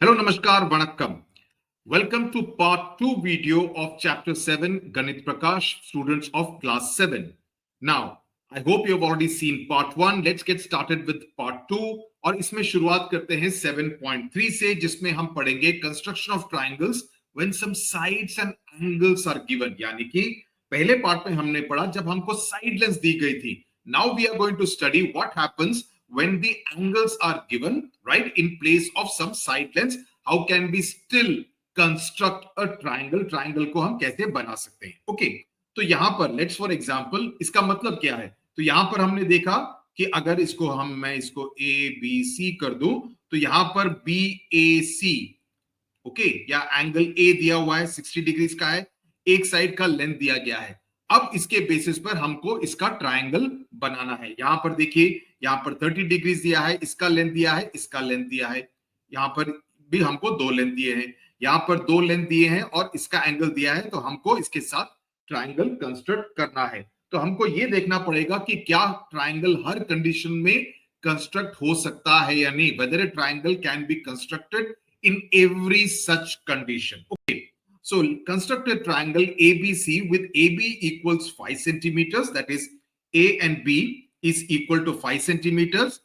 Hello, Namaskar, Vanakkam. Welcome to part 2 video of chapter 7, Ganit Prakash, students of class 7. Now, I hope you have already seen part 1. Let's get started with part 2. और इसमें शुरुआत करते हैं 7.3 से, जिसमें हम पढ़ेंगे construction of triangles when some sides and angles are given. यानी कि पहले पार्ट में हमने पढ़ा जब हमको साइड लेंस दी गई थी. Now we are going to study what happens when the angles are given, right, in place of some side lengths. How can we still construct a triangle? Triangle को हम कैसे बना सकते हैं? ओके, तो यहां पर लेट्स फॉर एग्जांपल, इसका मतलब क्या है? तो यहां पर हमने देखा कि अगर इसको मैं इसको ए बी सी कर दूं, तो यहां पर बी ए सी, ओके, या एंगल ए दिया हुआ है 60 डिग्रीज का है, एक साइड का लेंथ दिया गया है. अब इसके बेसिस पर हमको इसका ट्रायंगल बनाना है. यहां पर देखिए, यहां पर 30 डिग्रीज दिया है, इसका लेंथ दिया है, इसका लेंथ दिया है. यहां पर भी हमको दो लेंथ दिए हैं, यहां पर दो लेंथ दिए हैं और इसका एंगल दिया है. तो हमको इसके साथ ट्रायंगल कंस्ट्रक्ट करना है. तो हमको ये देखना पड़ेगा कि क्या ट्रायंगल हर कंडीशन में कंस्ट्रक्ट हो सकता है या नहीं. Whether a triangle can be constructed in every such condition. Okay, so construct a triangle ABC with AB equals 5 centimeters, that is A and B is equal to 5 centimeters.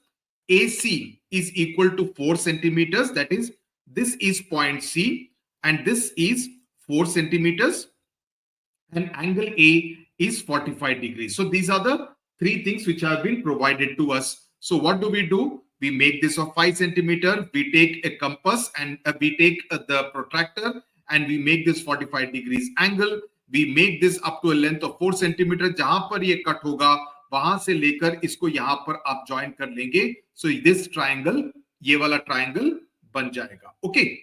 AC is equal to 4 centimeters, that is this is point C and this is 4 centimeters, and angle A is 45 degrees. So these are the three things which have been provided to us. So what do? We make this of 5 centimeter. We take a compass and we take the protractor and we make this 45 degrees angle. We make this up to a length of 4 centimeter. जहां पर ये cut होगा वहां से लेकर इसको यहां पर आप ज्वाइन कर लेंगे. So this triangle, ये वाला triangle बन जाएगा. Okay,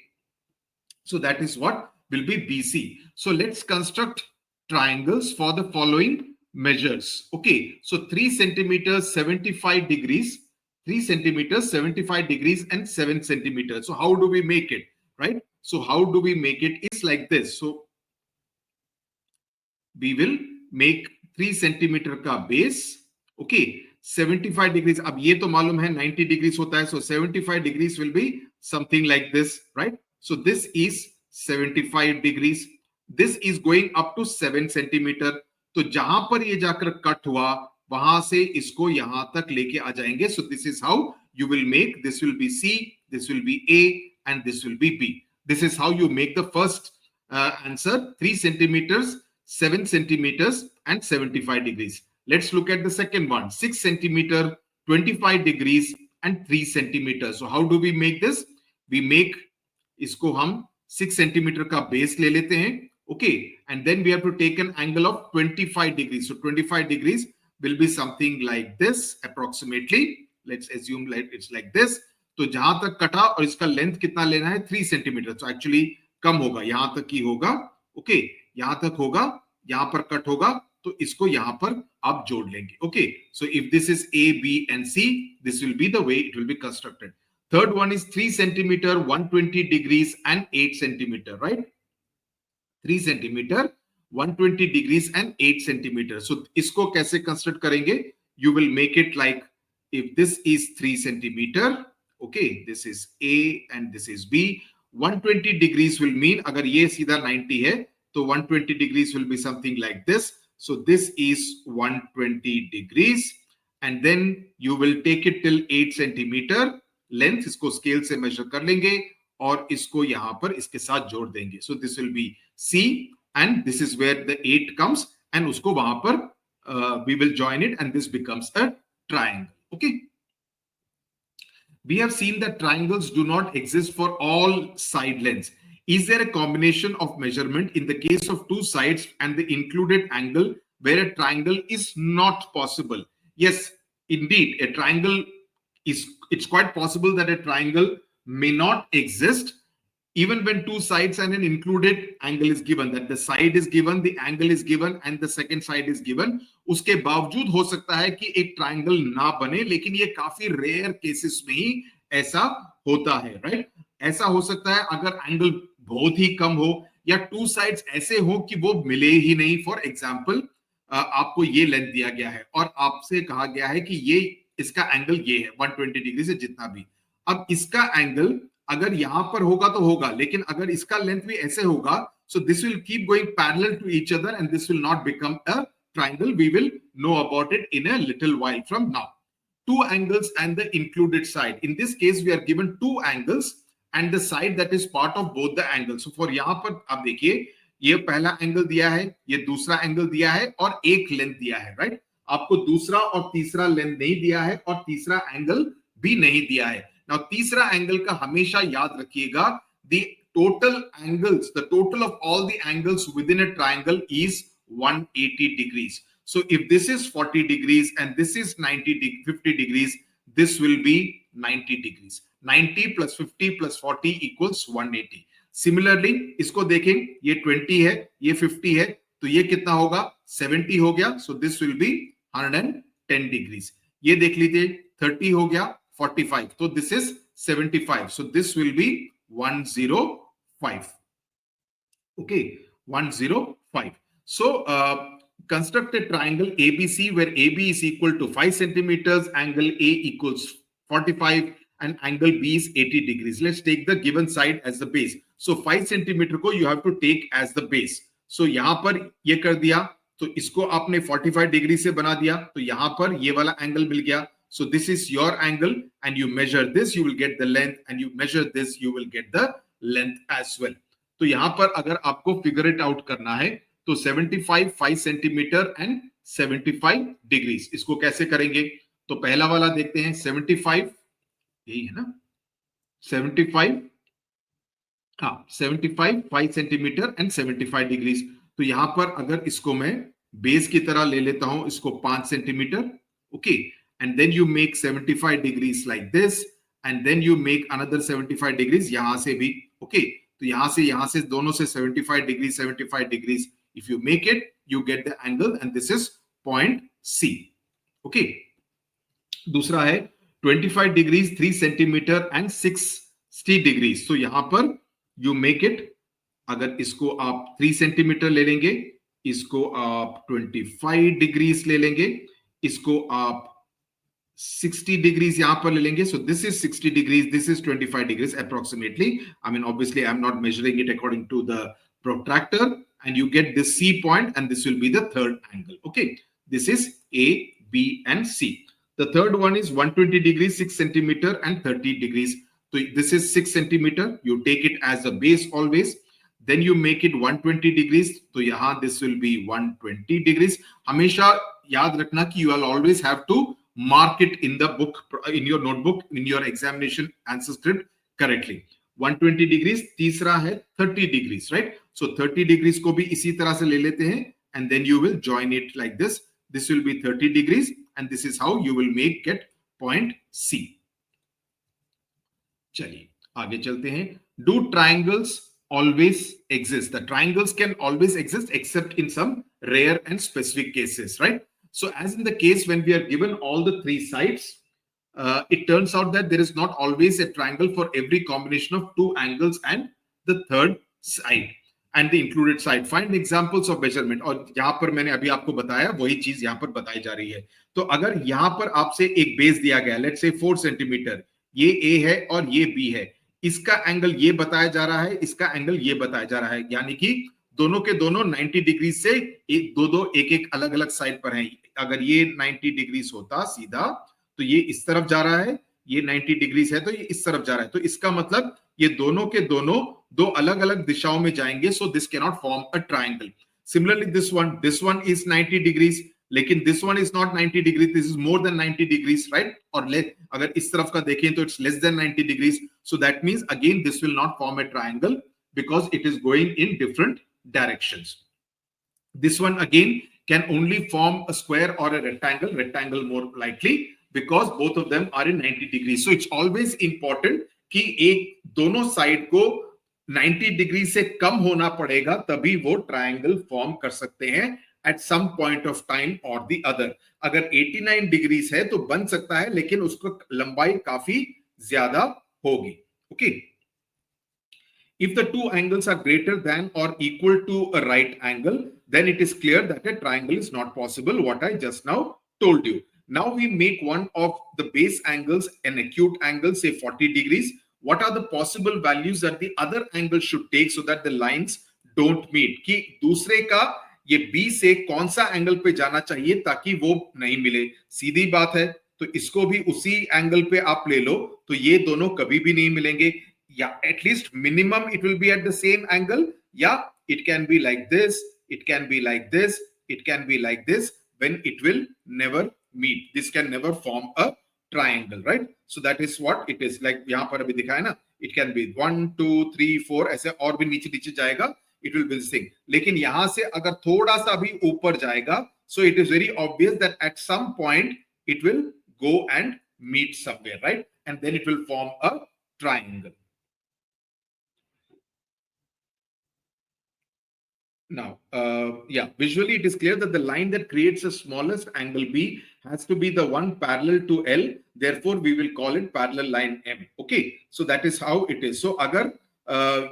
so that is what will be BC. So let's construct triangles for the following measures. Okay, so 3 centimeters 75 degrees, 3 centimeters 75 degrees, and 7 centimeters. So how do we make it, right? So how do we make it? It's like this. So we will make 3 centimeter का base. Okay, 75 degrees. अब ये तो मालूम है 90 degrees होता है. So 75 degrees will be something like this, right? So this is 75 degrees. This is going up to 7 centimeter. तो जहां पर ये जाकर कट हुआ वहां से इसको यहां तक लेके आ जाएंगे. So this is how you will make. This will be C, this will be A, and this will be B. This is how you make the first answer: 3 centimeters, 7 centimeters, and 75 degrees. Let's look at the second one: 6 centimeter, 25 degrees, and 3 centimeters. So how do we make this? We make इसको हम 6 centimeter का base ले लेते हैं. Okay, and then we have to take an angle of 25 degrees. So 25 degrees will be something like this approximately. Let's assume like it's like this. तो जहां तक कटा और इसका लेंथ कितना लेना है 3 सेंटीमीटर. तो एक्चुअली कम होगा, यहां तक ही होगा. ओके, यहां तक होगा, यहां पर कट होगा, तो इसको यहां पर आप जोड़ लेंगे. Okay, so if this is A, B and C, this will be the way it will be constructed. Third one is 3 centimeter, 120 degrees and 8 centimeter, right? 3 centimeter, 120 degrees and 8 centimeter. So इसको कैसे construct करेंगे? You will make it like, if this is 3 centimeter, okay, this is A and this is B. 120 degrees will mean अगर ये सीधा 90 है तो 120 degrees will be something like this. So this is 120 degrees, and then you will take it till 8 centimeter length. इसको scale से major कर लेंगे और इसको यहां पर इसके साथ जोड़ देंगे. So this will be C, and this is where the 8 comes, and उसको वहां पर we will join it, and this becomes a triangle. Okay, we have seen that triangles do not exist for all side lengths. Is there a combination of measurement in the case of two sides and the included angle where a triangle is not possible? Yes, indeed, a triangle is, it's quite possible that a triangle may not exist even when two sides and an included angle is given, that the side is given, the angle is given, and the second side is given. उसके बावजूद हो सकता है कि एक triangle ना बने, लेकिन ये काफी रेयर केसेस में ही ऐसा होता है, राइट? ऐसा हो सकता है अगर एंगल बहुत ही कम हो या टू साइड्स ऐसे हो कि वो मिले ही नहीं. फॉर एग्जांपल, आपको ये लेंथ दिया गया है और आपसे कहा गया है कि ये इसका एंगल ये है 120 डिग्री से जितना भी. अब इसका एंगल अगर यहां पर होगा तो होगा, लेकिन अगर इसका लेंथ भी ऐसे होगा, so this will keep going parallel to each other and this will not become a triangle. We will know about it in a little while from now. Two angles and the included side. In this case, we are given two angles and the side that is part of both the angles. So for यहाँ पर आप देखिए, ये पहला angle दिया है, ये दूसरा एंगल दिया है और एक लेंथ दिया है, राइट? आपको दूसरा और तीसरा लेंथ नहीं दिया है और तीसरा एंगल भी नहीं दिया है. Now तीसरा एंगल का हमेशा याद रखिएगा, the total angles, the total of all the angles within a triangle is 180 degrees. So if this is 40 degrees and this is 50 degrees, this will be 90 degrees. 90 plus 50 plus 40 equals 180. Similarly, इसको देखें, ये 20 है, ये 50 है, तो ये कितना होगा? 70 हो गया. So this will be 110 degrees. ये देख लीजिए, 30 हो गया, 45. So this is 75. So this will be 105. Okay, 105. So construct a triangle ABC where AB is equal to 5 centimeters, angle A equals 45 and angle B is 80 degrees. Let's take the given side as the base. So 5 centimeter को you have to take as the base. So यहाँ पर ये कर दिया, तो इसको आपने 45 degree से बना दिया, तो यहाँ पर ये वाला एंगल मिल गया. So this is your angle and you measure this, you will get the length, and you measure this, you will get the length as well. तो यहाँ पर अगर आपको figure it out करना है, तो 75 5 सेंटीमीटर एंड 75 डिग्रीज. इसको कैसे करेंगे? तो पहला वाला देखते हैं, 75, यही है ना, 75, हाँ 75 5 सेंटीमीटर एंड 75 डिग्रीज. तो यहां पर अगर इसको मैं बेस की तरह ले लेता हूं, इसको 5 centimetre, okay, and then you make 75 degrees like this, and then you make another 75 degrees यहां से भी, ओके. तो यहां से दोनों से 75 degrees. If you make it, you get the angle and this is point C. Okay. दूसरा है 25 degrees 3 centimeter and 60 degrees. So यहां पर you make it, अगर इसको आप 3 सेंटीमीटर ले लेंगे, इसको आप 25 डिग्रीज ले लेंगे, इसको आप 60 degrees यहां पर ले लेंगे. So this is 60 degrees, this is 25 degrees approximately. I mean, obviously I'm not measuring it according to the protractor, and you get this C point and this will be the third angle. Okay, this is A, B and C. The third one is 120 degrees 6 centimeter and 30 degrees. So this is 6 centimeter, you take it as a base always, then you make it 120 degrees. So yahan this will be 120 degrees. हमेशा याद रखना कि you will always have to mark it in the book, in your notebook, in your examination answer script correctly. 120 degrees. तीसरा है 30 degrees, right? So 30 degrees को भी इसी तरह से ले लेते हैं, and then you will join it like this. This will be 30 degrees and this is how you will make get point C. चलिए आगे चलते हैं. Do triangles always exist? The triangles can always exist except in some rare and specific cases, right? So as in the case when we are given all the three sides, it turns out that there is not always a triangle for every combination of two angles and the third side and the included side. Find examples of measurement. और यहाँ पर मैंने अभी आपको बताया वही चीज यहाँ पर बताई जा रही है. तो अगर यहाँ पर आपसे एक बेस दिया गया, लेट्स से 4 सेंटीमीटर, ये A है और ये B है, इसका एंगल ये बताया जा रहा है, इसका एंगल ये बताया जा रहा है, यानी कि दोनों के दोनों 90 डिग्री से एक अलग अलग साइड पर हैं. अगर ये 90 डिग्री होता सीधा, तो ये इस तरफ जा रहा है, ये 90 डिग्रीज है तो ये इस तरफ जा रहा है, तो इसका मतलब ये दोनों के दोनों दो अलग अलग दिशाओं में जाएंगे. So this can not form a triangle. Similarly this one is 90 degrees, लेकिन this one is not 90 degree, this is more than 90 degrees, right? और अगर इस तरफ का देखें तो it's less than 90 degrees. So that means again this will not form a triangle because it is going in different directions. This one again can only form a square or a rectangle more likely, because both of them are in 90 degrees. So it's always important कि एक दोनों side को 90 degree से कम होना पड़ेगा, तभी वो triangle form कर सकते हैं at some point of time or the other. अगर 89 डिग्रीज है तो बन सकता है, लेकिन उसको लंबाई काफी ज्यादा होगी. Okay. If the two angles are greater than or equal to a right angle, then it is clear that a triangle is not possible, what I just now told you. Now we make one of the base angles an acute angle, say 40 degrees. what are the possible values that the other angle should take so that the lines don't meet, कि दूसरे का ये B से कौन सा angle पे जाना चाहिए ताकि वो नहीं मिले. सीधी बात है, तो इसको भी उसी एंगल पे आप ले लो, तो ये दोनों कभी भी नहीं मिलेंगे, या at least minimum it will be at the same angle, या it can be like this, it can be like this, it can be like this, when it will never meet. This can never form a triangle, right? So that is what it is. Like यहाँ पर अभी दिखा है ना, it can be 1 2 3 4 ऐसे और भी नीचे नीचे जाएगा, it will be the same. लेकिन यहाँ से अगर थोड़ा सा भी ऊपर जाएगा, so it is very obvious that at some point it will go and meet somewhere, right? And then it will form a triangle. Now, visually it is clear that the line that creates the smallest angle B has to be the one parallel to L. Therefore, we will call it parallel line M. Okay, so that is how it is. So, अगर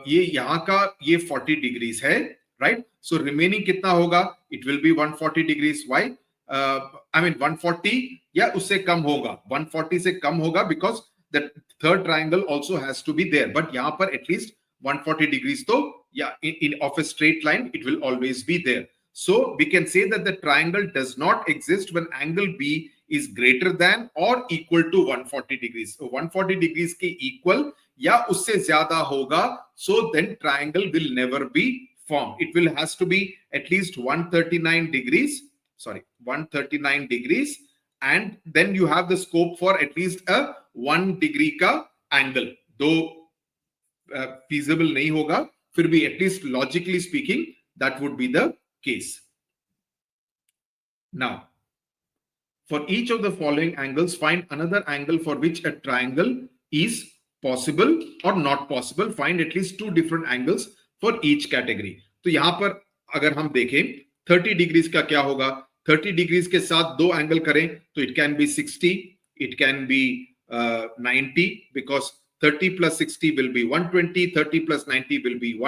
ये यहाँ का ये 40 degrees है, right? So remaining कितना होगा? It will be 140 degrees. Why? I mean 140 या उससे कम होगा. 140 से कम होगा because the third triangle also has to be there. But यहाँ पर at least 140 degrees तो yeah, in of a straight line, it will always be there. So we can say that the triangle does not exist when angle B is greater than or equal to 140 degrees. So 140 degrees के equal या उससे ज्यादा होगा, so then triangle will never be formed. It will has to be at least 139 degrees. Sorry, 139 degrees, and then you have the scope for at least a 1 degree का angle. Though feasible नहीं होगा, फिर भी at least logically speaking that would be the case. Now, for each of the following angles, find another angle for which a triangle is possible or not possible. Find at least two different angles for each category. तो यहाँ पर अगर हम देखें 30 degrees का क्या होगा? 30 degrees के साथ दो एंगल करें तो it can be 60, it can be 90, because 30 plus 60 will be 120, 30 plus 90 will be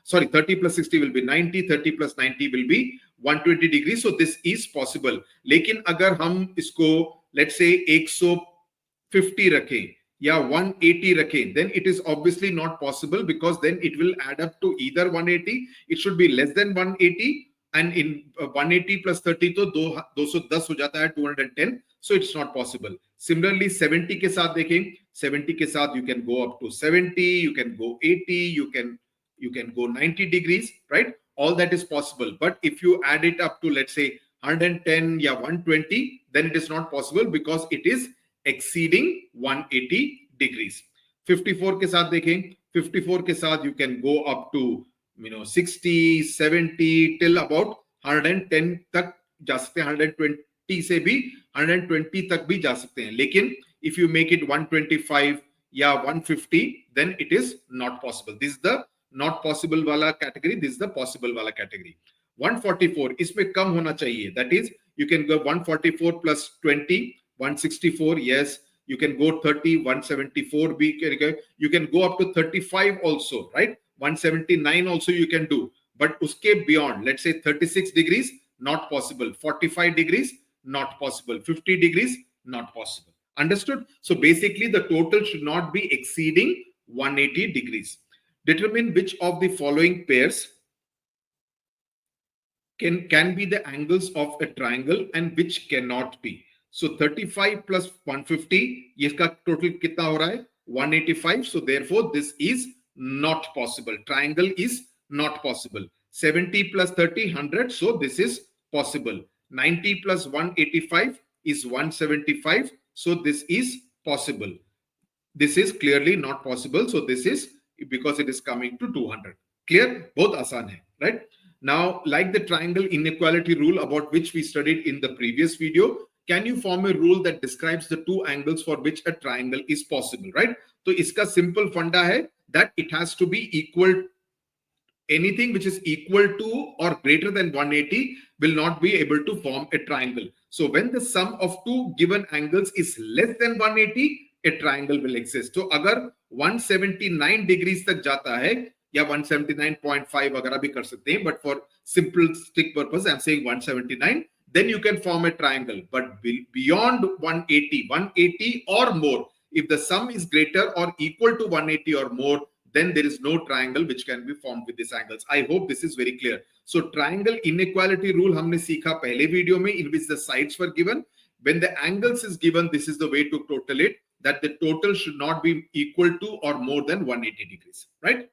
30 plus 60 will be 90, 30 plus 90 will be 120 degrees. So this is possible. लेकिन अगर हम इसको let's say 150 रखें या 180 रखें, then it is obviously not possible, because then it will add up to either 180, it should be less than 180, and in 180 plus 30 तो 210 हो जाता है, 210, so it's not possible. Similarly 70 के साथ देखें, 70 के साथ you can go up to 70, you can go 80, you can go 90 degrees, right? All that is possible. But if you add it up to let's say 110 या 120, then it is not possible because it is exceeding 180 degrees. 54 के साथ देखें, 54 के साथ you can go up to 60, 70 till about 110 तक जा सकते हैं, 120 से भी 120 तक भी जा सकते हैं. लेकिन if you make it 125 या 150, then it is not possible. This is the not possible वाला category, this is the possible वाला category. 144 इसमें कम होना चाहिए. That is, you can go 144 plus 20, 164. Yes, you can go 30, 174. You can go up to 35 also, right? 179 also you can do. But uske beyond, let's say 36 degrees, not possible. 45 degrees, not possible. 50 degrees, not possible. Understood? So basically the total should not be exceeding 180 degrees. Determine which of the following pairs can be the angles of a triangle and which cannot be. So 35 plus 150, इसका total कितना हो रहा है? 185. So therefore this is not possible. Triangle is not possible. 70 plus 30, 100. So this is possible. 90 plus 185 is 175. So this is possible. This is clearly not possible. So this is because it is coming to 200. Clear? बहुत आसान है, right? Now, like the triangle inequality rule about which we studied in the previous video, can you form a rule that describes the two angles for which a triangle is possible, right? तो इसका simple funda है that it has to be equal. Anything which is equal to or greater than 180 will not be able to form a triangle. So when the sum of two given angles is less than 180, a triangle will exist. So अगर 179 degrees तक जाता है या 179.5 वगैरह भी कर सकते हैं, but for simplistic purpose I'm saying 179, then you can form a triangle. But beyond 180 or more, If the sum is greater or equal to 180 or more, then there is no triangle which can be formed with these angles. I hope this is very clear. So triangle inequality rule हमने सीखा पहले video में, in which the sides were given. When the angles is given, this is the way to total it, that the total should not be equal to or more than 180 degrees, right?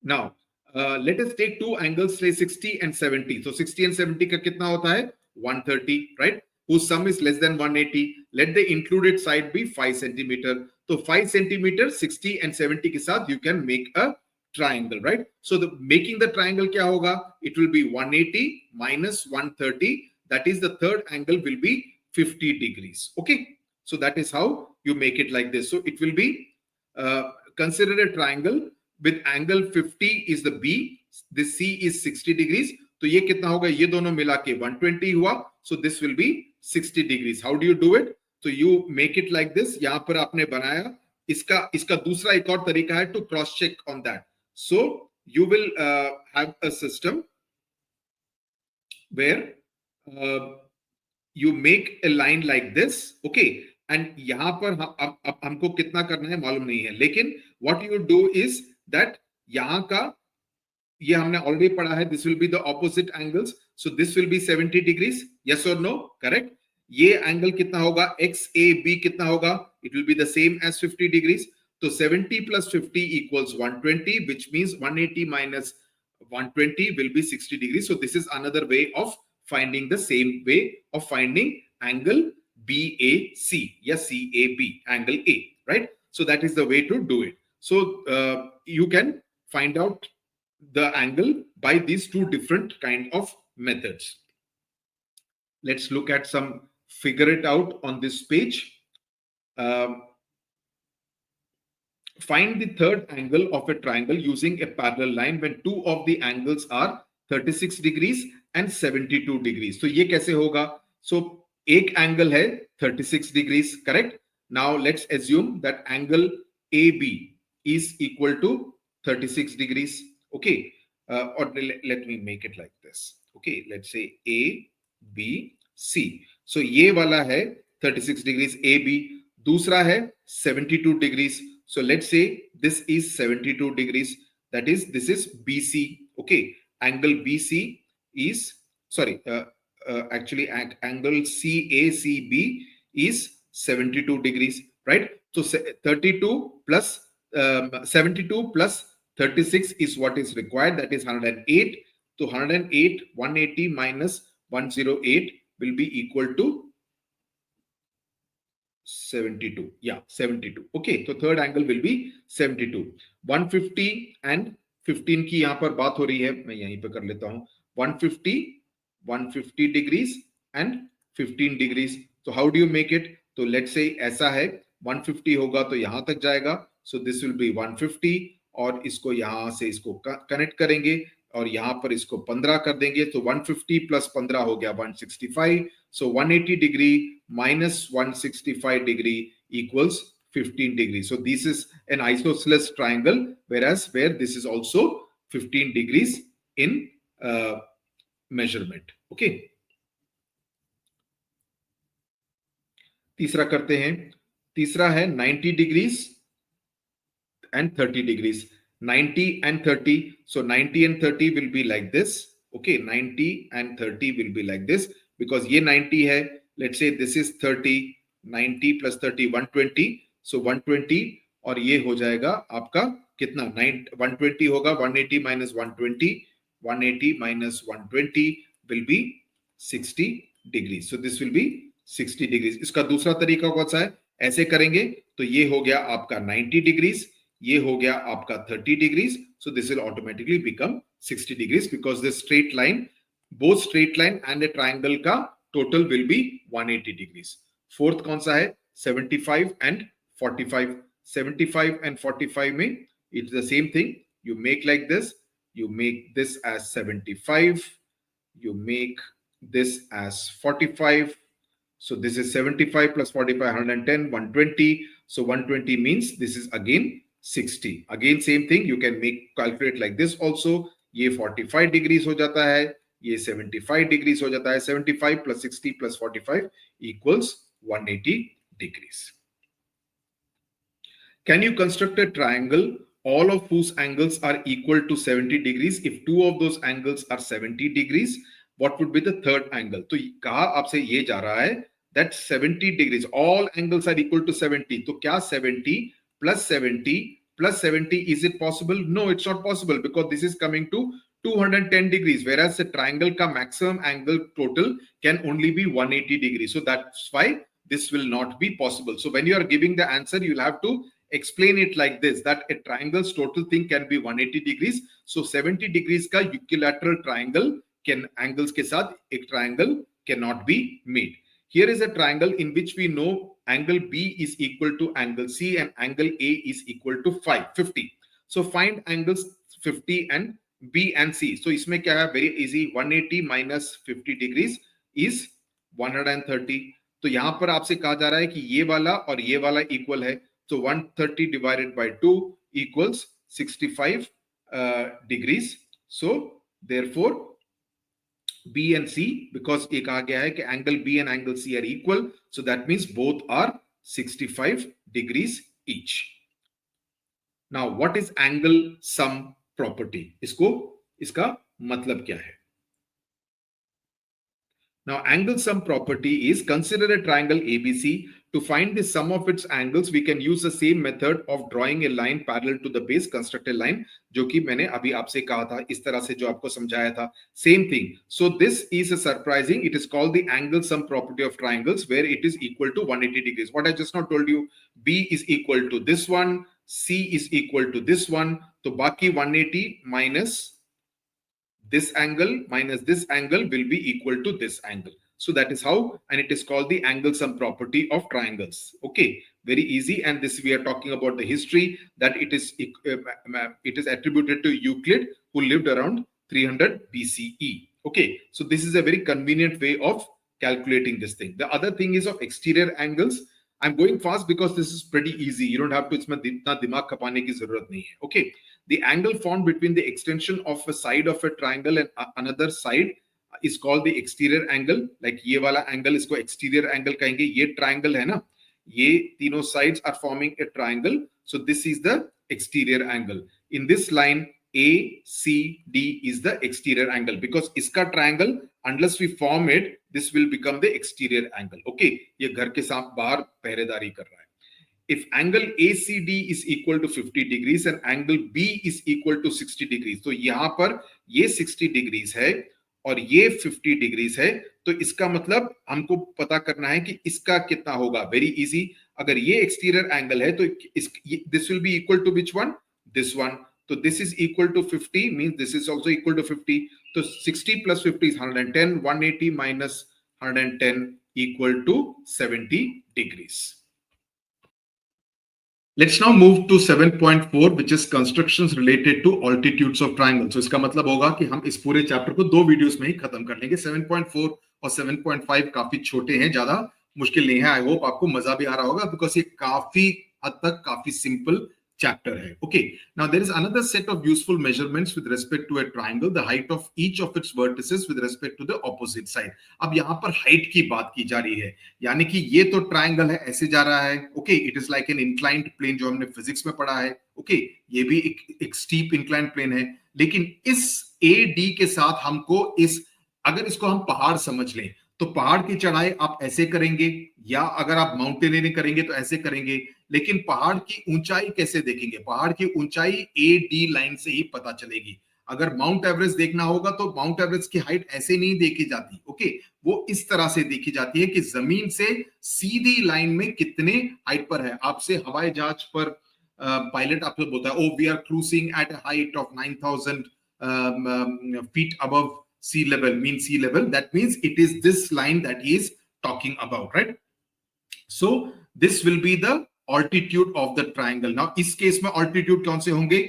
Now, let us take two angles, say 60 and 70. So 60 and 70 का कितना होता है? 130, right? Whose sum is less than 180. Let the included side be 5 centimeter. So 5 centimeter, 60 and 70 के साथ you can make a triangle, right? So the making the triangle क्या होगा? It will be 180 minus 130. That is the third angle will be 50 degrees. Okay. So that is how you make it like this. So it will be consider a triangle with angle 50 is the B, this C is 60 degrees. तो ये कितना होगा? ये दोनों मिला के 120 हुआ. So this will be 60 degrees. How do you do it? So you make it like this. यहाँ पर आपने बनाया. इसका दूसरा एक और तरीका है to cross check on that. So you will have a system where you make a line like this. Okay. And यहाँ पर अब हमको कितना करना है मालूम नहीं है. लेकिन what you do is that यहाँ का ये हमने already पढ़ा है. This will be the opposite angles. So this will be 70 degrees. Yes or no? Correct. ये angle कितना होगा? XAB कितना होगा? It will be the same as 50 degrees. So 70 plus 50 equals 120, which means 180 minus 120 will be 60 degrees. So this is another way of finding the same way of finding angle BAC. Yes, CAB, angle A, right? So that is the way to do it. So you can find out the angle by these two different kind of methods. Let's look at some, figure it out on this page. Find the third angle of a triangle using a parallel line when two of the angles are 36 degrees and 72 degrees. So ये कैसे होगा? So एक angle है 36 degrees, correct? Now let's assume that angle AB is equal to 36 degrees. Okay. Or let me make it like this. Okay. Let's say A, B, C. So ये वाला है 36 degrees AB. दूसरा है 72 degrees. So let's say this is 72 degrees. That is, this is BC. Okay. Angle BC is, sorry, actually angle CACB is 72 degrees, right? So 32 plus 72 plus 36 is what is required. That is 108. So 108, 180 minus 108 will be equal to 72. Yeah, 72. Okay, so third angle will be 72. 150 and 15 की यहाँ पर बात हो रही है, मैं यहीं पे कर लेता हूँ. 150 degrees and 15 degrees. So how do you make it? तो let's say ऐसा है, 150 होगा तो यहाँ तक जाएगा. So this will be 150 और इसको यहाँ से इसको कनेक्ट करेंगे और यहाँ पर इसको 15 कर देंगे. तो 150 plus 15 हो गया 165. So 180 degree minus 165 degree equals 15 degrees. So this is an isosceles triangle, whereas where this is also 15 degrees in measurement. Okay. तीसरा करते हैं. तीसरा है 90 degrees and 30 degrees. 90 and 30. So 90 and 30 will be like this. Okay, 90 and 30 will be like this because ये 90 है. Let's say this is 30. 90 plus 30, 120. So 120 और ये हो जाएगा आपका कितना? 120 होगा. 180 minus 120. 180 minus 120 will be 60 degrees. So this will be 60 degrees. इसका दूसरा तरीका कौन सा है? ऐसे करेंगे तो ये हो गया आपका 90 degrees. ये हो गया आपका 30 degrees. So this will automatically become 60 degrees because the straight line, both straight line and a triangle का total will be 180 degrees. Fourth कौन सा है? 75 and 45. 75 and 45 में it's the same thing. You make like this. You make this as 75. You make this as 45. So this is 75 plus 45, 110, 120. So 120 means this is again 60. Again same thing. You can calculate like this also. ये 45 degrees हो जाता है. ये 75 degrees हो जाता है. 75 plus 60 plus 45 equals 180 degrees. Can you construct a triangle all of whose angles are equal to 70 degrees? If two of those angles are 70 degrees, what would be the third angle? तो कहा आपसे ये जा रहा है that 70 degrees, all angles are equal to 70. तो क्या 70 plus 70 plus 70, is it possible? No, it's not possible because this is coming to 210 degrees, whereas the triangle ka maximum angle total can only be 180 degrees. So that's why this will not be possible. So when you are giving the answer, you'll have to explain it like this, that a triangle's total thing can be 180 degrees. So 70 degrees ka equilateral triangle can angles ke sath ek triangle cannot be made. Here is a triangle in which we know angle B is equal to angle C and angle A is equal to 50. So find angles 50 and B and C. So इसमें क्या है? Very easy. 180 minus 50 degrees is 130. तो यहां पर आपसे कहा जा रहा है कि ये वाला और ये वाला इक्वल है. So 130 divided by 2 equals 65 degrees. So therefore B and C, because ये कहा गया है कि angle B and angle C are equal, so that means both are 65 degrees each. Now what is angle sum property? इसका मतलब क्या है? Now angle sum property is, consider a triangle ABC. To find the sum of its angles, we can use the same method of drawing a line parallel to the base, construct a line, जो कि मैंने अभी आपसे कहा था, इस तरह से जो आपको समझाया था. Same thing. So this is a surprising. It is called the angle sum property of triangles, where it is equal to 180 degrees. What I just now told you, B is equal to this one, C is equal to this one. तो बाकी 180 minus this angle minus this angle will be equal to this angle. So that is how, and it is called the angle sum property of triangles. Okay, very easy. And this we are talking about the history, that it is attributed to Euclid, who lived around 300 BCE. Okay, so this is a very convenient way of calculating this thing. The other thing is of exterior angles. I'm going fast because this is pretty easy. You don't have to इसमें इतना दिमाग खपाने की जरूरत नहीं है. Okay, the angle formed between the extension of a side of a triangle and another side is called the exterior angle. Like ये वाला angle, इसको exterior angle कहेंगे. ये triangle है ना, ये तीनों sides are forming a triangle, so this is the exterior angle. In this line ACD is the exterior angle, because इसका triangle, unless we form it, this will become the exterior angle. Okay, ये घर के साथ बाहर पहरेदारी कर रहा है. If angle ACD is equal to 50 degrees and angle B is equal to 60 degrees, तो यहां पर ये 60 degrees है और ये 50 degrees है, तो इसका मतलब हमको पता करना है कि इसका कितना होगा. Very easy. अगर ये एक्सटीरियर एंगल है तो this will be equal to which one? This one. तो this is equal to 50 means this is also equal to 50. तो 60 plus 50 is 110. 180 minus 110 equal to 70 degrees. Let's now move to 7.4, which is constructions related to altitudes of triangles. So इसका मतलब होगा कि हम इस पूरे chapter को 2 वीडियोस में ही खत्म कर लेंगे. 7.4 और 7.5 काफी छोटे हैं, ज्यादा मुश्किल नहीं है. आई होप आपको मजा भी आ रहा होगा, बिकॉज ये काफी हद तक काफी सिंपल चैप्टर है. Okay, now there is another set of useful measurements with respect to a triangle, the height of each of its vertices with respect to the opposite side. अब यहाँ पर हाइट की बात की जा रही है, यानी कि ये तो ट्रायंगल है, ऐसे जा रहा है. Okay, it is like an inclined plane, जो हमने फिजिक्स में पढ़ा है. ओके, ये भी एक स्टीप इंक्लाइंड प्लेन है. लेकिन इस ए डी के साथ हमको अगर इसको हम पहाड़ समझ लें, तो पहाड़ की चढ़ाई आप ऐसे करेंगे, या अगर आप माउंटेनियरिंग करेंगे तो ऐसे करेंगे. लेकिन पहाड़ की ऊंचाई कैसे देखेंगे? पहाड़ की ऊंचाई ए डी लाइन से ही पता चलेगी. अगर माउंट एवरेस्ट देखना होगा तो माउंट एवरेस्ट की हाइट ऐसे नहीं देखी जाती. ओके, वो इस तरह से देखी जाती है कि जमीन से सीधी लाइन में कितने हाइट पर है. आपसे हवाई जहाज पर पायलट आपको बोलता है, oh we are cruising at a height of 9000 feet above sea level, mean sea level. That means it is this line that he is talking about, right? So this will be the altitude of the triangle. Now इस case में altitude कौन से होंगे?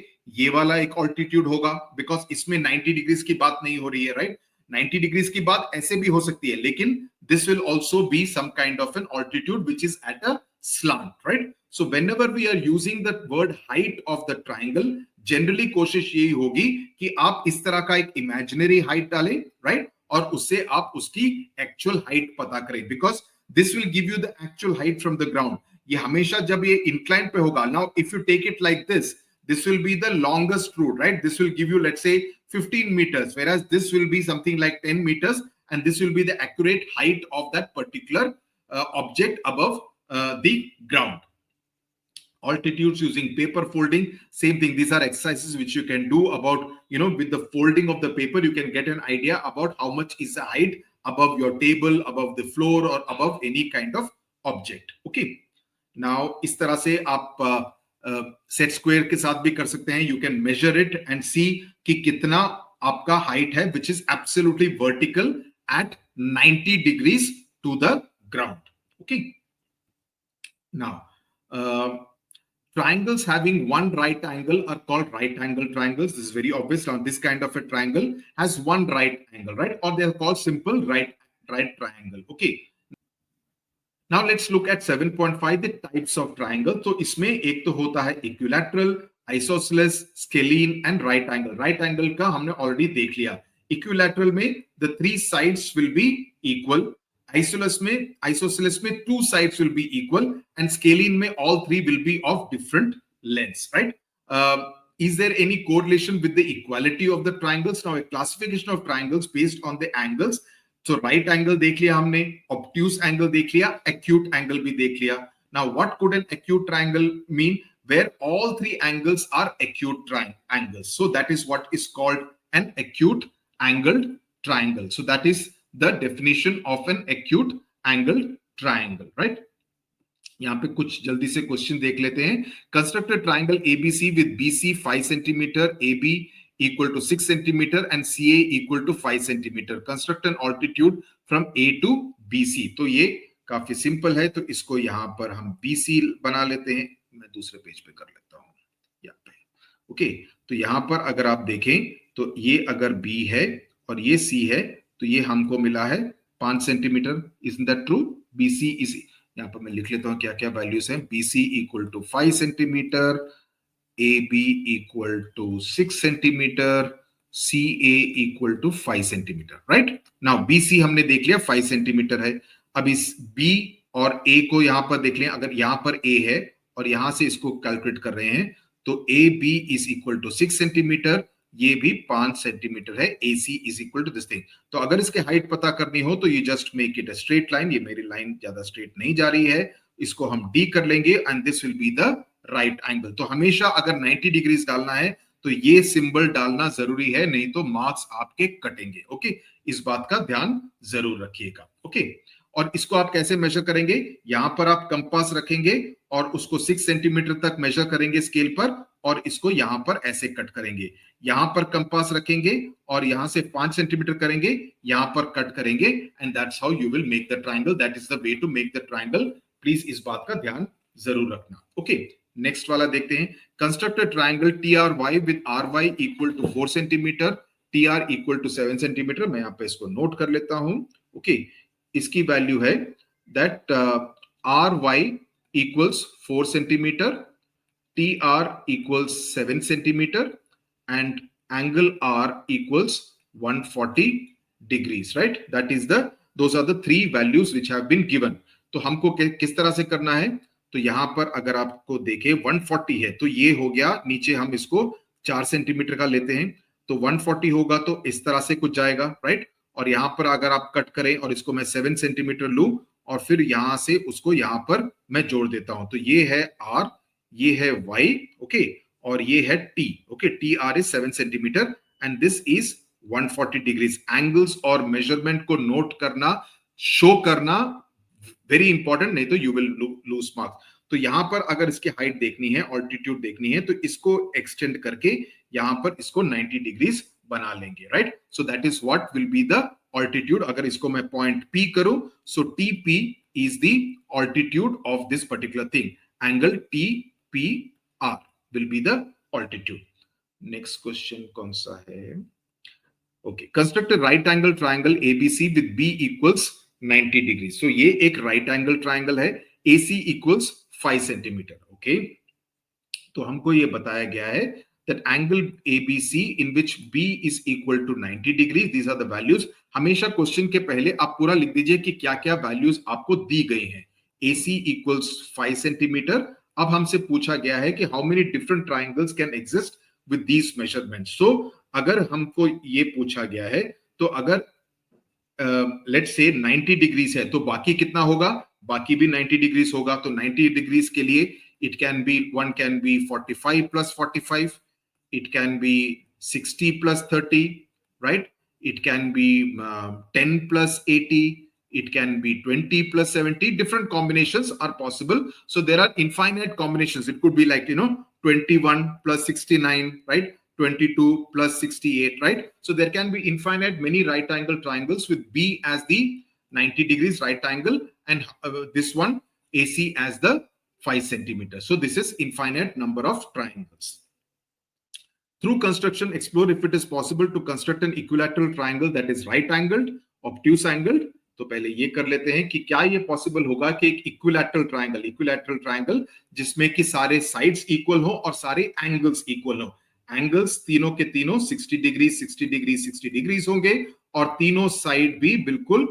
ये वाला एक altitude होगा, because इसमें 90 degrees की बात नहीं हो रही है, right? 90 degrees की बात ऐसे भी हो सकती है, लेकिन this will also be some kind of an altitude which is at a slant, right? So whenever we are using the word height of the triangle, generally कोशिश यही होगी कि आप इस तरह का एक इमेजिनरी हाइट डालें, राइट, और उससे आप उसकी एक्चुअल हाइट पता करें, because this will give you the actual height from the ground. ये हमेशा जब ये इंक्लाइन पे होगा, now if you take it like this will be the longest route, right? This will give you, let's say, 15 meters, whereas this will be something like 10 meters, and this will be the accurate height of that particular object above the ground. Altitudes using paper folding, same thing. These are exercises which you can do about, with the folding of the paper, you can get an idea about how much is the height above your table, above the floor, or above any kind of object. Okay, now इस तरह से आप set square के साथ भी कर सकते हैं. You can measure it and see कि कितना आपका हाइट है, which is absolutely vertical at 90 degrees to the ground. Okay, now triangles having one right angle are called right angle triangles. This is very obvious. Now this kind of a triangle has one right angle, right? Or they are called simple right triangle. Okay, now let's look at 7.5, the types of triangle. तो इसमें एक तो होता है equilateral, isosceles, scalene and right angle. Right angle का हमने already देख लिया. Equilateral में the three sides will be equal. Isosceles में two sides will be equal, and scalene में all three will be of different lengths, right? Is there any correlation with the equality of the triangles? Now a classification of triangles based on the angles. So right angle देख लिया हमने, obtuse angle देख लिया, acute angle भी देख लिया. Now what could an acute triangle mean? Where all three angles are acute angles. So that is what is called an acute angled triangle. So that is the definition of an acute angled triangle, right? यहाँ पे कुछ जल्दी से question देख लेते हैं. Construct a triangle ABC with BC 5 centimeter, AB equal to 6 centimeter and CA equal to 5 centimeter. Construct an altitude from A to BC. तो ये काफी सिंपल है, तो इसको यहाँ पर हम BC बना लेते हैं. मैं दूसरे पेज पे कर लेता हूँ यहाँ पे. ओके, तो यहाँ पर अगर आप देखें तो ये अगर B है और ये C है, तो ये हमको मिला है 5 centimetre. Isn't that true? BC is, यहाँ पर मैं लिख लेता हूँ क्या क्या वैल्यूज हैं. BC equal to 5 centimetre, AB equal to 6 centimetre, CA equal to 5 centimetre, right? Now BC हमने देख लिया 5 सेंटीमीटर है. अब इस B और A को यहां पर देख लें. अगर यहां पर A है और यहां से इसको कैलकुलेट कर रहे हैं, तो AB is equal to 6 centimetre, ये भी 5 सेंटीमीटर है. AC is equal to this thing. तो अगर इसके हाइट पता करनी हो तो ये just make it a straight line. ये मेरी लाइन ज्यादा स्ट्रेट नहीं जा रही है, इसको हम D कर लेंगे and this will be the right angle. तो हमेशा अगर 90 डिग्रीज डालना है तो ये सिंबल डालना जरूरी है, नहीं तो मार्क्स आपके कटेंगे. ओके, इस बात का ध्यान जरूर रखिएगा. ओके, और इसको आप कैसे मेजर करेंगे? यहां पर आप कंपास रखेंगे और उसको 6 सेंटीमीटर तक मेजर करेंगे स्केल पर, और इसको यहां पर ऐसे कट करेंगे. यहां पर कंपास रखेंगे और यहां से 5 सेंटीमीटर करेंगे, यहां पर कट करेंगे, and that's how you will make the triangle. That is the way to make the triangle. Please इस बात का ध्यान जरूर रखना. ओके, नेक्स्ट वाला देखते हैं. Construct a triangle TRY with RY equal to 4 centimetre, TR equal to 7 centimetre. मैं यहाँ पे इसको नोट कर लेता हूं. ओके, इसकी वैल्यू है that RY equals 4 centimetre, TR equals 7 centimeter, and angle R equals 140 degrees, right? That is those are the three values which have been given. तो हमको किस तरह से करना है? तो यहां पर अगर आपको देखें 140 है, तो ये हो गया. नीचे हम इसको 4 सेंटीमीटर का लेते हैं, तो 140 होगा तो इस तरह से कुछ जाएगा, राइट? और यहां पर अगर आप कट करें और इसको मैं 7 सेंटीमीटर लूं और फिर यहां से उसको यहां पर मैं जोड़ देता हूं, तो ये है R, ये है Y, ओके, और ये है T. Okay, TR is 7 centimetre and this is 140 degrees. Angles और मेजरमेंट को नोट करना, शो करना वेरी इंपॉर्टेंट, नहीं तो यू विल लूज मार्क्स. तो यहां पर अगर इसकी हाइट देखनी है, ऑल्टीट्यूड देखनी है, तो इसको एक्सटेंड करके यहां पर इसको 90 डिग्रीज बना लेंगे, right? So that is what will be the altitude. अगर इसको मैं पॉइंट P करूं, सो TP is the altitude of this particular thing. Angle TPR will be the altitude. Next question कौन सा है? Okay, construct a right angle triangle ABC with B equals 90 degrees. So ये एक right angle triangle है, AC equals 5 centimeter. Okay, तो हमको ये बताया गया है that angle ABC in which B is equal to 90 degrees. These are the values. हमेशा क्वेश्चन के पहले आप पूरा लिख दीजिए कि क्या क्या वैल्यूज आपको दी गई हैं. AC equals 5 centimeter. अब हमसे पूछा गया है कि how many different triangles can exist with these measurements. So अगर हमको ये पूछा गया है तो अगर लेट्स से 90 डिग्रीज है तो बाकी कितना होगा, बाकी भी 90 डिग्रीज होगा. तो 90 डिग्रीज के लिए it can be, one can be 45 plus 45, it can be 60 plus 30, right? It can be 10 plus 80, it can be 20 plus 70. Different combinations are possible. So there are infinite combinations. It could be like, 21 plus 69, right? 22 plus 68, right? So there can be infinite many right angle triangles with B as the 90 degrees right angle, and this one AC as the 5 centimeters. So this is infinite number of triangles. Through construction, explore if it is possible to construct an equilateral triangle that is right angled, obtuse angled. तो पहले ये कर लेते हैं कि क्या ये possible होगा कि एक इक्विलैटरल ट्रायंगल जिसमें कि सारे साइड्स इक्वल हो और सारे एंगल्स इक्वल हो. एंगल्स तीनों के तीनों 60 डिग्री 60 डिग्री 60 डिग्रीज होंगे और तीनों साइड भी बिल्कुल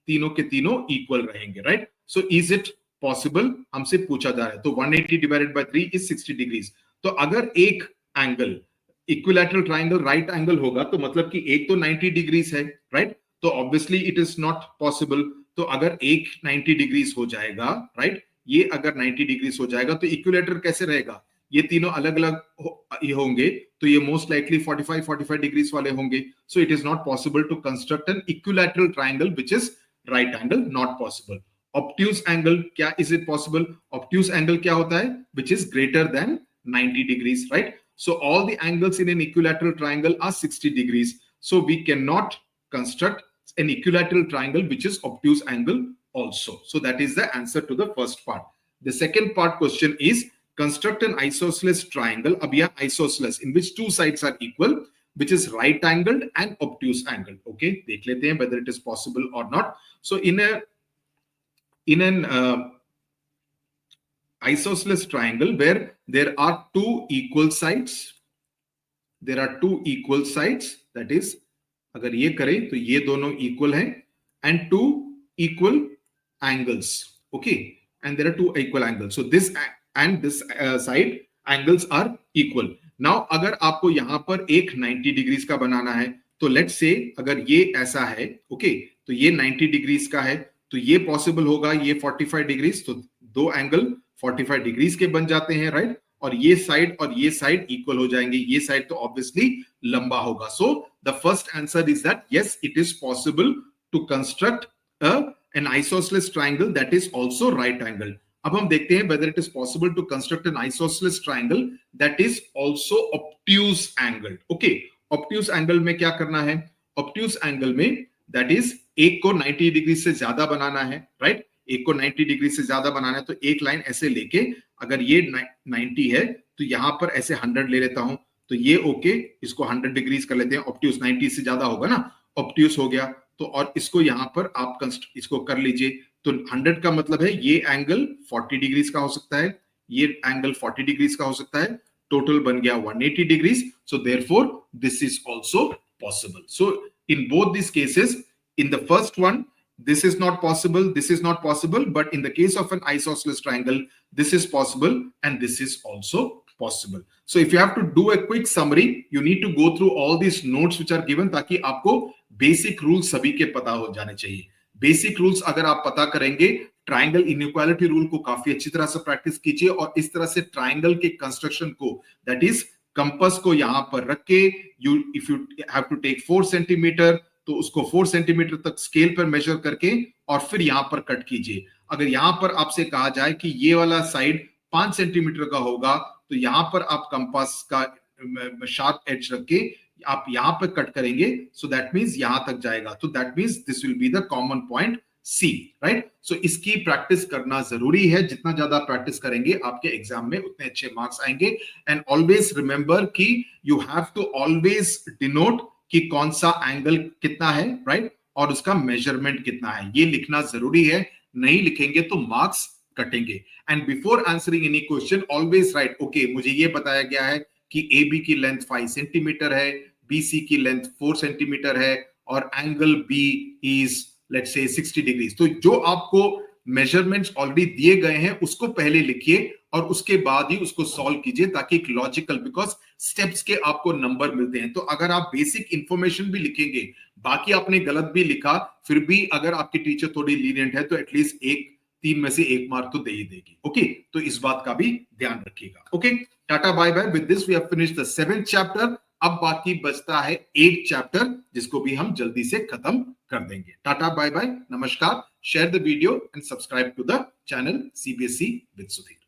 तीनों के तीनों इक्वल रहेंगे, right? So is it possible, हमसे पूछा जा रहा है. तो 180 डिवाइडेड बाय 3 इज 60 डिग्रीज. तो अगर एक angle equilateral triangle right angle होगा तो मतलब कि एक तो 90 डिग्रीज है, राइट? तो obviously it is not possible. तो अगर एक 90 डिग्रीज हो जाएगा, राइट, ये अगर 90 डिग्रीज हो जाएगा तो इक्विलैटर कैसे रहेगा? ये तीनों अलग अलग होंगे तो ये मोस्ट लाइकली 45 डिग्रीज वाले होंगे. So it is not possible to construct an equilateral triangle which is right angle, not possible. Obtuse angle, क्या is it possible? Obtuse angle क्या होता है? Which is greater than 90 degrees, right? So all the angles in an equilateral triangle are 60 degrees. So we cannot construct an equilateral triangle which is obtuse angle also. So that is the answer to the first part. The second part question is construct an isosceles triangle. अब यह isosceles in which two sides are equal, which is right angled and obtuse angled. Okay, देख लेते हैं whether it is possible or not. So in an isosceles triangle where there are two equal sides, that is अगर ये करें तो ये दोनों equal हैं, and two equal angles, okay, and there are two equal angles. So this and this side angles are equal. Now अगर आपको यहां पर एक 90 डिग्रीज का बनाना है तो लेट्स से अगर ये ऐसा है, ओके, तो ये 90 डिग्रीज का है तो ये पॉसिबल होगा, ये 45 डिग्रीज, तो दो एंगल 45 डिग्रीज के बन जाते हैं, राइट? और ये साइड इक्वल हो जाएंगे. ये साइड तो ऑब्वियसली लंबा होगा. So the first answer is that yes, it is possible to construct an isosceles triangle that is also right angled. अब हम देखते हैं whether it is possible to construct an isosceles triangle that is also obtuse angled. Okay, obtuse angle में क्या करना है? obtuse angle में that is एक को 90 डिग्री से ज्यादा बनाना है, राइट? एक को 90 डिग्री से ज्यादा बनाना है तो एक लाइन ऐसे लेके अगर ये 90 है तो यहां पर ऐसे 100 ले लेता हूं तो ये ओके, इसको 100 डिग्रीज कर लेते हैं. ऑब्ट्यूज 90 से ज्यादा होगा ना, ऑब्ट्यूज हो गया. तो और इसको यहां पर आप इसको कर लीजिए. तो 100 का मतलब है ये एंगल 40 डिग्रीज का हो सकता है, ये एंगल 40 डिग्रीज का हो सकता है. टोटल बन गया 180 degrees. So therefore this is also possible. So in both this cases, in the first one this is not possible, but in the case of an isosceles triangle this is possible and this is also possible. So if you have to do a quick summary, you need to go through all these notes which are given ताकि आपको basic rules सभी के पता हो जाने चाहिए. Basic rules अगर आप पता करेंगे, ट्राइंगल इनइक्वालिटी रूल को काफी अच्छी तरह से प्रैक्टिस कीजिए और इस तरह से ट्राइंगल के कंस्ट्रक्शन को, दैट इज कंपास को यहां पर रख के, if you have to take 4 centimetre तो उसको 4 सेंटीमीटर तक स्केल पर मेजर करके और फिर यहां पर कट कीजिए. अगर यहां पर आपसे कहा जाए कि ये वाला साइड 5 सेंटीमीटर का होगा तो यहां पर आप कंपास का शार्प एज रख के आप यहां पर कट करेंगे, सो दैट मींस यहां तक जाएगा. तो that means this will be the common point C, right? So इसकी प्रैक्टिस करना जरूरी है. जितना ज्यादा प्रैक्टिस करेंगे आपके एग्जाम में उतने अच्छे मार्क्स आएंगे. एंड ऑलवेज रिमेंबर कि you have to always denote कि कौन सा एंगल कितना है, राइट, और उसका मेजरमेंट कितना है, ये लिखना जरूरी है. नहीं लिखेंगे तो मार्क्स कटेंगे. And before answering any question always right, okay, मुझे ये बताया गया है कि ए बी की लेंथ 5 सेंटीमीटर है, BC की लेंथ 4 सेंटीमीटर है और angle B is let's say 60 degrees. तो जो आपको मेजरमेंट्स ऑलरेडी दिए गए हैं उसको पहले लिखिए और उसके बाद ही उसको सॉल्व कीजिए, ताकि एक लॉजिकल, बिकॉज स्टेप्स के आपको नंबर मिलते हैं। तो अगर आप बेसिक इंफॉर्मेशन भी लिखेंगे, बाकी आपने गलत भी लिखा, फिर भी अगर आपकी टीचर थोड़ी लीनियंट है तो एटलीस्ट एक 3 में से 1 मार्क तो दे ही देगी। ओके, तो इस बात का भी ध्यान रखिएगा। Okay, tata bye bye. With this we have finished the 7th chapter. अब बाकी बचता है 8th चैप्टर, जिसको भी हम जल्दी से खत्म कर देंगे। टाटा बाय बाय, नमस्कार। Share the video and subscribe to the channel CBSE with Sudhir।